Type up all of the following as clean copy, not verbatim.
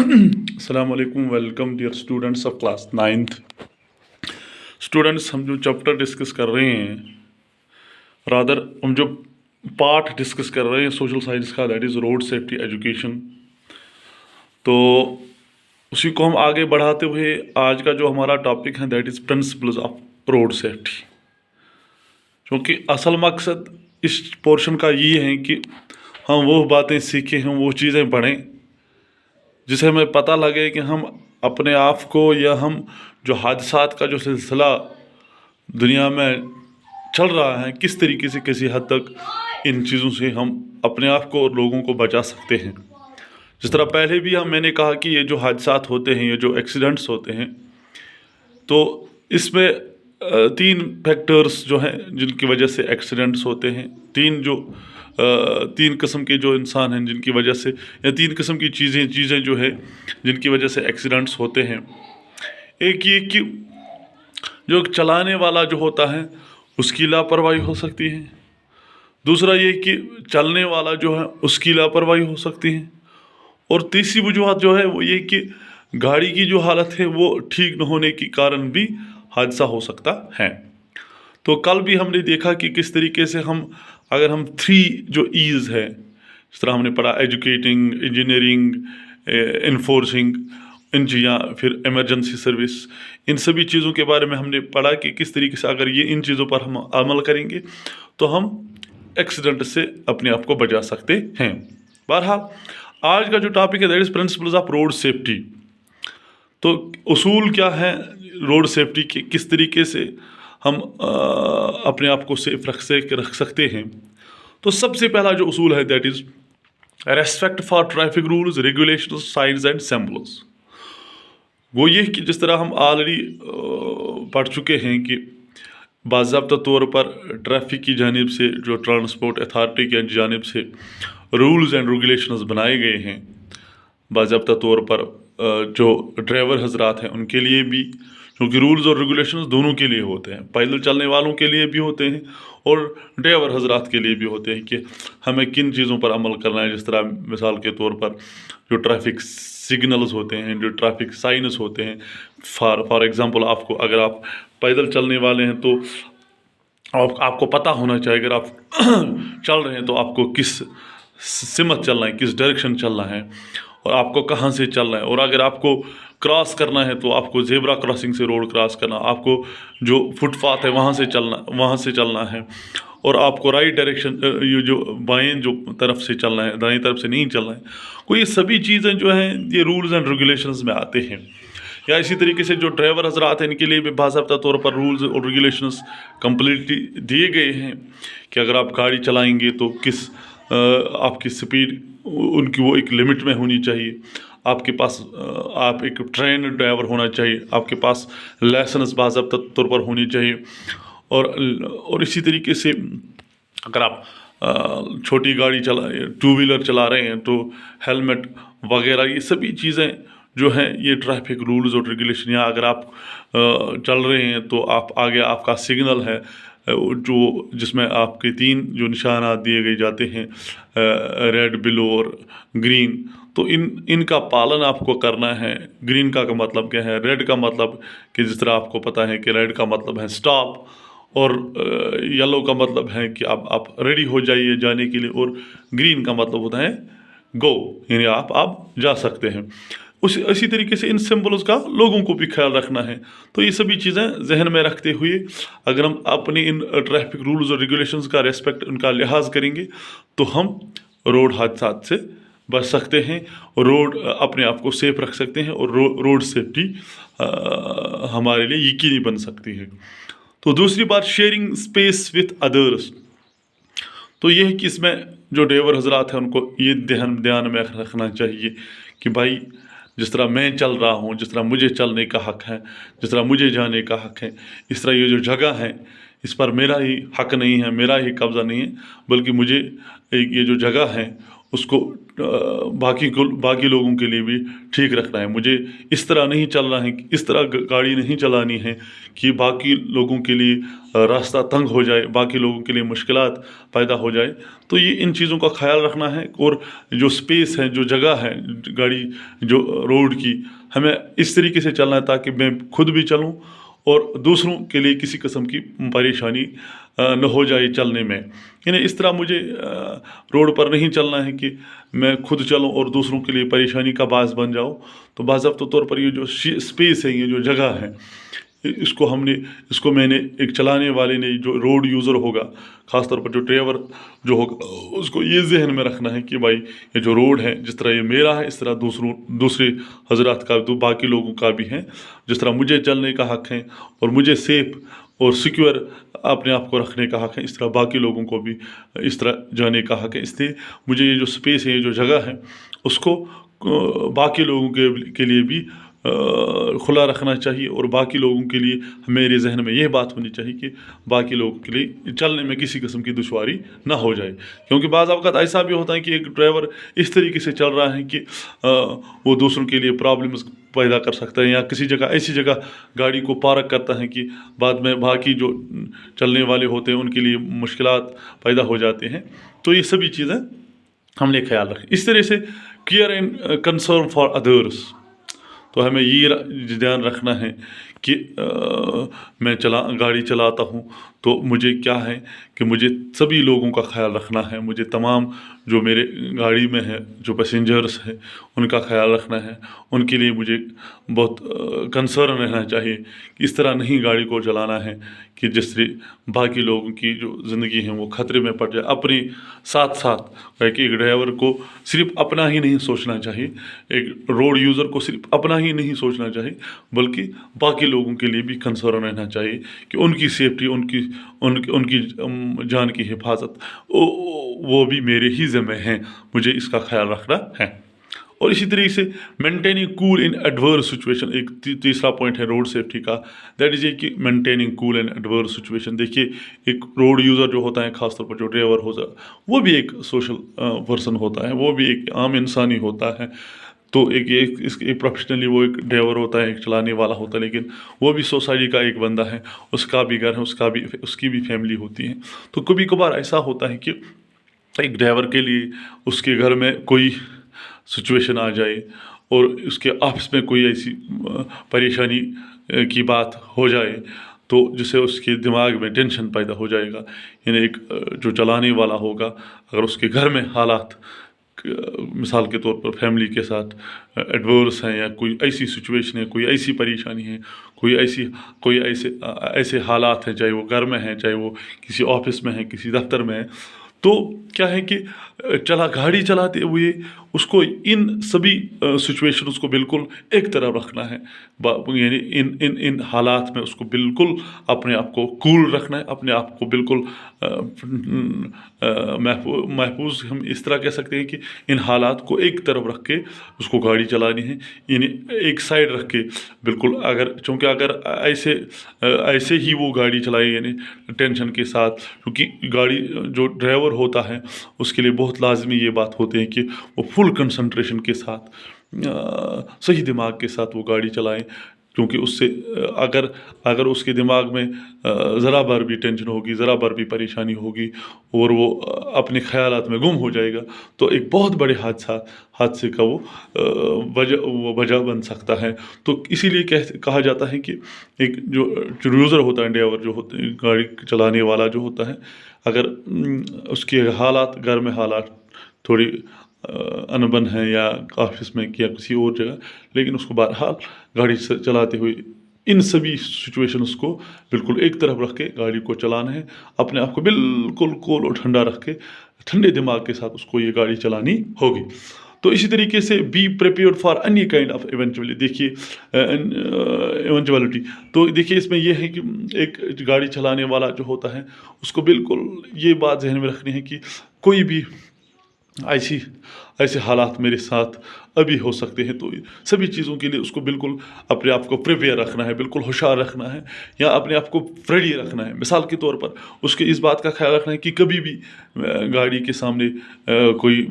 अस्सलाम वालेकुम, welcome dear students of class 9th। Students, हम जो चैप्टर डिस्कस कर रहे हैं, रादर हम जो पार्ट डिस्कस कर रहे हैं सोशल साइंस का, that is road safety education. तो उसी को हम आगे बढ़ाते हुए आज का जो हमारा टॉपिक है that is principles of road safety. क्योंकि असल मकसद इस पोर्शन का ये है कि हम वो बातें सीखें, हम वो चीज़ें पढ़ें जिसे हमें पता लगे कि हम अपने आप को या हम जो हादसात का जो सिलसिला दुनिया में चल रहा है, किस तरीके से किसी हद तक इन चीज़ों से हम अपने आप को और लोगों को बचा सकते हैं। जिस तरह पहले भी मैंने कहा कि ये जो हादसात होते हैं, ये जो एक्सीडेंट्स होते हैं, तो इसमें तीन फैक्टर्स जो हैं जिनकी वजह से एक्सीडेंट्स होते हैं। तीन किस्म के जो इंसान हैं जिनकी वजह से, या तीन किस्म की चीज़ें जो है जिनकी वजह से एक्सीडेंट्स होते हैं। एक ये कि जो चलाने वाला जो होता है उसकी लापरवाही हो सकती है। दूसरा ये कि चलने वाला जो है उसकी लापरवाही हो सकती है। और तीसरी वजूहत जो है वो ये कि गाड़ी की जो हालत है वो ठीक न होने के कारण भी हादसा हो सकता है। तो कल भी हमने देखा कि किस तरीके से अगर हम 3 जो ईज़ है, जिस तरह हमने पढ़ा एजुकेटिंग, इंजीनियरिंग, इन्फोर्सिंग, या फिर इमरजेंसी सर्विस, इन सभी चीज़ों के बारे में हमने पढ़ा कि किस तरीके से अगर इन चीज़ों पर हम अमल करेंगे तो हम एक्सीडेंट से अपने आप को बचा सकते हैं। बहरहाल आज का जो टॉपिक है that is principles of road safety. तो उसूल क्या है रोड सेफ्टी के, किस तरीके से हम अपने आप को सेफ रख सकते हैं। तो सबसे पहला जो उसूल है that is respect for traffic rules, regulations, science and symbols. वो ये कि जिस तरह हम ऑलरेडी पढ़ चुके हैं कि बाज़ाब्ता तौर पर ट्रैफिक की जानिब से, जो ट्रांसपोर्ट अथॉरिटी की जानिब से रूल्स एंड रेगुलेशंस बनाए गए हैं, बाज़ाब्ता तौर पर जो ड्राइवर हजरात हैं उनके लिए भी, क्योंकि रूल्स और रेगुलेशंस दोनों के लिए होते हैं, पैदल चलने वालों के लिए भी होते हैं और ड्राइवर हजरात के लिए भी होते हैं कि हमें किन चीज़ों पर अमल करना है। जिस तरह मिसाल के तौर पर जो ट्रैफिक सिग्नल्स होते हैं, जो ट्रैफिक साइंस होते हैं, फॉर एग्ज़ाम्पल आपको, अगर आप पैदल चलने वाले हैं तो आपको पता होना चाहिए अगर आप चल रहे हैं तो आपको किस सिमत चलना है, किस डायरेक्शन चलना है और आपको कहाँ से चलना है। और अगर आपको क्रॉस करना है तो आपको ज़ेब्रा क्रॉसिंग से रोड क्रॉस करना, आपको जो फुटपाथ है वहाँ से चलना है। और आपको राइट डायरेक्शन, ये जो बाएं जो तरफ से चलना है, दाएं तरफ से नहीं चलना है। तो ये सभी चीज़ें जो हैं ये रूल्स एंड रेगुलेशंस में आते हैं। या इसी तरीके से जो ड्राइवर हजरात हैं इनके लिए भी बाज़ाब्ता तौर पर रूल्स और रेगुलेशंस कम्प्लीटली दिए गए हैं कि अगर आप गाड़ी चलाएँगे तो आपकी स्पीड उनकी वो एक लिमिट में होनी चाहिए। आपके पास आप एक ट्रेन ड्राइवर होना चाहिए, आपके पास लाइसेंस बाज़ाब्ता तौर पर होनी चाहिए। और इसी तरीके से अगर आप छोटी गाड़ी टू व्हीलर चला रहे हैं तो हेलमेट वगैरह ये सभी चीज़ें जो हैं ये ट्रैफिक रूल्स और रेगुलेशन। या अगर आप चल रहे हैं तो आगे आपका सिग्नल है जो जिसमें आपके 3 जो निशानात दिए गए जाते हैं, रेड, ब्लू और ग्रीन। तो इनका पालन आपको करना है। ग्रीन का मतलब क्या है, रेड का मतलब कि जिस तरह आपको पता है कि रेड का मतलब है स्टॉप, और येलो का मतलब है कि आप रेडी हो जाइए जाने के लिए, और ग्रीन का मतलब होता है गो, यानी आप जा सकते हैं। इसी तरीके से इन सिंबल्स का लोगों को भी ख्याल रखना है। तो ये सभी चीज़ें जहन में रखते हुए अगर हम अपने इन ट्रैफिक रूल्स और रेगुलेशंस का रेस्पेक्ट, उनका लिहाज करेंगे तो हम रोड हादसात से बच सकते हैं और अपने आप को सेफ रख सकते हैं और रोड सेफ्टी हमारे लिए यकीनी बन सकती है। तो दूसरी बात, शेयरिंग स्पेस विथ अदर्स। तो ये है कि इसमें जो ड्राइवर हजरात हैं उनको ये ध्यान में रखना चाहिए कि भाई जिस तरह मैं चल रहा हूँ, जिस तरह मुझे चलने का हक़ है, जिस तरह मुझे जाने का हक़ है, इस तरह ये जो जगह है इस पर मेरा ही हक़ नहीं है, मेरा ही कब्ज़ा नहीं है, बल्कि मुझे ये जो जगह है उसको باقی لوگوں کے لیے بھی ٹھیک رکھنا ہے. مجھے اس طرح نہیں چلنا ہے، اس طرح گاڑی نہیں چلانی ہے کہ باقی لوگوں کے لیے راستہ تنگ ہو جائے، باقی لوگوں کے لیے مشکلات پیدا ہو جائے. تو یہ ان چیزوں کا خیال رکھنا ہے. اور جو سپیس ہے، جو جگہ ہے گاڑی جو روڈ کی، ہمیں اس طریقے سے چلنا ہے تاکہ میں خود بھی چلوں اور دوسروں کے لیے کسی قسم کی پریشانی نہ ہو جائے چلنے میں. یعنی اس طرح مجھے روڈ پر نہیں چلنا ہے کہ میں خود چلوں اور دوسروں کے لیے پریشانی کا باعث بن جاؤں. تو باضابطہ طور پر یہ جو اسپیس ہے، یہ جو جگہ ہے، اس کو میں نے ایک چلانے والے نے، جو روڈ یوزر ہوگا، خاص طور پر جو ڈرائیور جو ہوگا، اس کو یہ ذہن میں رکھنا ہے کہ بھائی یہ جو روڈ ہے، جس طرح یہ میرا ہے، اس طرح دوسرے حضرات کا، باقی لوگوں کا بھی ہے. جس طرح مجھے چلنے کا حق ہے اور مجھے سیف اور سیکیور اپنے آپ کو رکھنے کا حق ہے، اس طرح باقی لوگوں کو بھی اس طرح جانے کا حق ہے. اس لیے مجھے یہ جو سپیس ہے، یہ جو جگہ ہے، اس کو باقی لوگوں کے لیے بھی کھلا رکھنا چاہیے. اور باقی لوگوں کے لیے میرے ذہن میں یہ بات ہونی چاہیے کہ باقی لوگوں کے لیے چلنے میں کسی قسم کی دشواری نہ ہو جائے. کیونکہ بعض اوقات ایسا بھی ہوتا ہے کہ ایک ڈرائیور اس طریقے سے چل رہا ہے کہ وہ دوسروں کے لیے پرابلمز پیدا کر سکتا ہے، یا کسی جگہ ایسی جگہ گاڑی کو پارک کرتا ہے کہ بعد میں باقی جو چلنے والے ہوتے ہیں ان کے لیے مشکلات پیدا ہو جاتے ہیں. تو یہ سبھی چیزیں ہم نے خیال رکھیں. اس طرح سے care and concern for others. تو ہمیں یہ دھیان رکھنا ہے کہ میں گاڑی چلاتا ہوں تو مجھے کیا ہے کہ مجھے سبھی لوگوں کا خیال رکھنا ہے. مجھے تمام جو میرے گاڑی میں ہے، جو پیسنجرس ہیں، ان کا خیال رکھنا ہے. ان کے لیے مجھے بہت کنسرن رہنا چاہیے. اس طرح نہیں گاڑی کو چلانا ہے کہ جس سے باقی لوگوں کی جو زندگی ہے وہ خطرے میں پڑ جائے. اپنے ساتھ کہ ایک ڈرائیور کو صرف اپنا ہی نہیں سوچنا چاہیے، ایک روڈ یوزر کو صرف اپنا ہی نہیں سوچنا چاہیے، بلکہ باقی لوگوں کے لیے بھی کنسرن رہنا چاہیے کہ ان کی سیفٹی، ان کی جان کی حفاظت وہ بھی میرے ہی ذمہ ہیں. مجھے اس کا خیال رکھنا ہے. اور اسی طریقے سے مینٹیننگ کول ان ایڈورس سچویشن، ایک تیسرا پوائنٹ ہے روڈ سیفٹی کا، دیٹ از یہ کہ مینٹیننگ کول ان ایڈورس سچویشن. دیکھیے ایک روڈ یوزر جو ہوتا ہے، خاص طور پر جو ڈرائیور ہوتا ہے، وہ بھی ایک سوشل پرسن ہوتا ہے، وہ بھی ایک عام انسانی ہوتا ہے. تو ایک پروفیشنلی وہ ایک ڈرائیور ہوتا ہے، ایک چلانے والا ہوتا ہے، لیکن وہ بھی سوسائٹی کا ایک بندہ ہے. اس کا بھی گھر ہے، اس کی بھی فیملی ہوتی ہے. تو کبھی کبھار ایسا ہوتا ہے کہ ایک ڈرائیور کے لیے اس کے گھر میں کوئی سچویشن آ جائے اور اس کے آفس میں کوئی ایسی پریشانی کی بات ہو جائے تو جس سے اس کے دماغ میں ٹینشن پیدا ہو جائے گا. یعنی ایک جو چلانے والا ہوگا، اگر اس کے گھر میں حالات مثال کے طور پر فیملی کے ساتھ ایڈورس ہیں، یا کوئی ایسی سچویشن ہے، کوئی ایسی پریشانی ہے، کوئی ایسے حالات ہیں، چاہے وہ گھر میں ہیں، چاہے وہ کسی آفس میں ہے، کسی دفتر میں ہے، تو کیا ہے کہ گاڑی چلاتے ہوئے اس کو ان سبھی سچویشنز کو بالکل ایک طرف رکھنا ہے. یعنی ان حالات میں اس کو بالکل اپنے آپ کو کول رکھنا ہے، اپنے آپ کو بالکل محفوظ. ہم اس طرح کہہ سکتے ہیں کہ ان حالات کو ایک طرف رکھ کے اس کو گاڑی چلانی ہے. یعنی ایک سائڈ رکھ کے بالکل، چونکہ اگر ایسے ہی وہ گاڑی چلائے، یعنی ٹینشن کے ساتھ، کیونکہ گاڑی جو ڈرائیور ہوتا ہے اس کے لیے بہت لازمی یہ بات ہوتی ہے کہ وہ فل کنسنٹریشن کے ساتھ، صحیح دماغ کے ساتھ وہ گاڑی چلائیں. کیونکہ اس سے اگر اس کے دماغ میں ذرا بھر بھی ٹینشن ہوگی، ذرا بھر بھی پریشانی ہوگی اور وہ اپنے خیالات میں گم ہو جائے گا، تو ایک بہت بڑے حادثے کا وہ وجہ بن سکتا ہے. تو اسی لیے کہا جاتا ہے کہ ایک جو یوزر ہوتا ہے، ڈرائیور جو ہوتا ہے، گاڑی چلانے والا جو ہوتا ہے، اگر اس کے حالات، گھر میں حالات تھوڑی انبن ہیں یا آفس میں یا کسی اور جگہ، لیکن اس کو بہرحال گاڑی چلاتے ہوئے ان سبھی سچویشنز کو بالکل ایک طرف رکھ کے گاڑی کو چلانا ہے. اپنے آپ کو بالکل کول اور ٹھنڈا رکھ کے، ٹھنڈے دماغ کے ساتھ اس کو یہ گاڑی چلانی ہوگی. تو اسی طریقے سے be prepared for any kind of eventuality. دیکھیے ایونچولیٹی، تو دیکھیے اس میں یہ ہے کہ ایک گاڑی چلانے والا جو ہوتا ہے اس کو بالکل یہ بات ذہن میں رکھنی ہے کہ کوئی بھی ऐसी ऐसे हालात मेरे साथ अभी हो सकते हैं। तो सभी चीज़ों के लिए उसको बिल्कुल अपने आप को प्रिपेयर रखना है, बिल्कुल होशियार रखना है, या अपने आप को रेडी रखना है। मिसाल के तौर पर उसके इस बात का ख्याल रखना है कि कभी भी गाड़ी के सामने कोई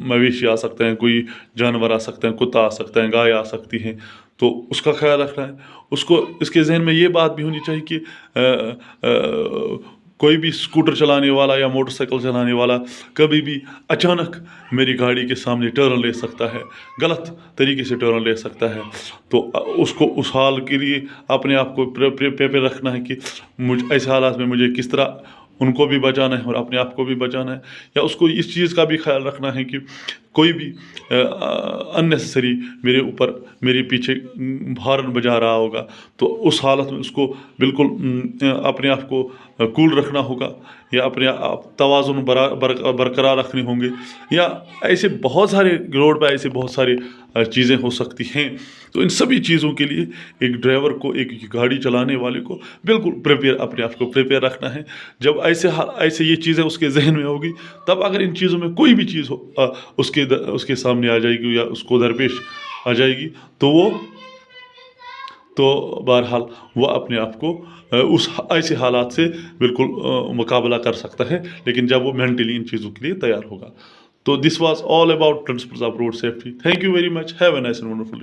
मवेशी आ सकता है, कोई जानवर आ सकता है, कुत्ता आ सकता है, गाय आ सकती है, तो उसका ख्याल रखना है। उसको इसके ज़हन में ये बात भी होनी चाहिए कि कोई भी स्कूटर चलाने वाला या मोटरसाइकिल चलाने वाला कभी भी अचानक मेरी गाड़ी के सामने टर्न ले सकता है, गलत तरीके से टर्न ले सकता है। तो उसको उस हाल के लिए अपने आप को प्रिपेयर रखना है कि ऐसे हालात में मुझे किस तरह उनको भी बचाना है और अपने आप को भी बचाना है। या उसको इस चीज़ का भी ख्याल रखना है कि कोई भी अननेसेसरी मेरे ऊपर मेरे पीछे हॉर्न बजा रहा होगा, तो उस हालत में उसको बिल्कुल अपने आप को कूल रखना होगा, या अपने आप तवाज़ुन बरकरार रखने होंगे। या ऐसे बहुत सारे रोड पर ऐसे बहुत सारी चीज़ें हो सकती हैं। तो इन सभी चीज़ों के लिए एक ड्राइवर को, एक गाड़ी चलाने वाले को बिल्कुल प्रिपेयर, अपने आप को प्रिपेयर रखना है। जब ऐसे ये चीज़ें उसके जहन में होगी, तब अगर इन चीज़ों में कोई भी चीज़ हो उसके सामने आ जाएगी या उसको दरपेश आ जाएगी, तो बहरहाल वो अपने आप को उस ऐसे हालात से बिल्कुल मुकाबला कर सकता है, लेकिन जब वो मेंटली इन चीज़ों के लिए तैयार होगा। तो this was all about principles of road safety. Thank you very much. Have a nice and wonderful day.